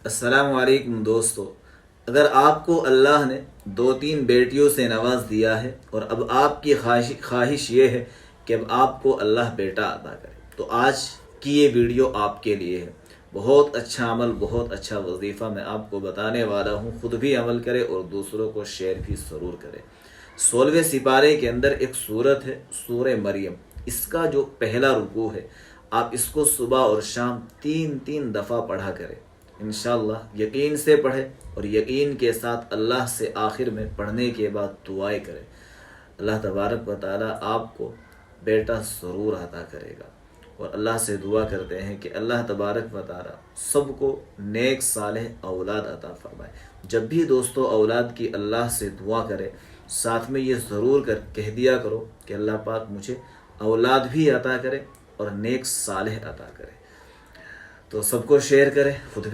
السلام علیکم دوستو، اگر آپ کو اللہ نے 2-3 بیٹیوں سے نواز دیا ہے اور اب آپ کی خواہش یہ ہے کہ اب آپ کو اللہ بیٹا عطا کرے، تو آج کی یہ ویڈیو آپ کے لیے ہے۔ بہت اچھا عمل، بہت اچھا وظیفہ میں آپ کو بتانے والا ہوں، خود بھی عمل کرے اور دوسروں کو شیئر بھی ضرور کرے۔ 16ویں سپارے کے اندر ایک سورت ہے، سورہ مریم۔ اس کا جو پہلا رکوع ہے، آپ اس کو صبح اور شام 3 دفعہ پڑھا کریں۔ انشاءاللہ یقین سے پڑھے اور یقین کے ساتھ اللہ سے آخر میں پڑھنے کے بعد دعائیں کرے۔ اللہ تبارک و تعالیٰ آپ کو بیٹا ضرور عطا کرے گا، اور اللہ سے دعا کرتے ہیں کہ اللہ تبارک و تعالیٰ سب کو نیک صالح اولاد عطا فرمائے۔ جب بھی دوستو اولاد کی اللہ سے دعا کرے، ساتھ میں یہ ضرور کہہ دیا کرو کہ اللہ پاک مجھے اولاد بھی عطا کرے اور نیک صالح عطا کرے۔ تو سب کو شیئر کرے، خود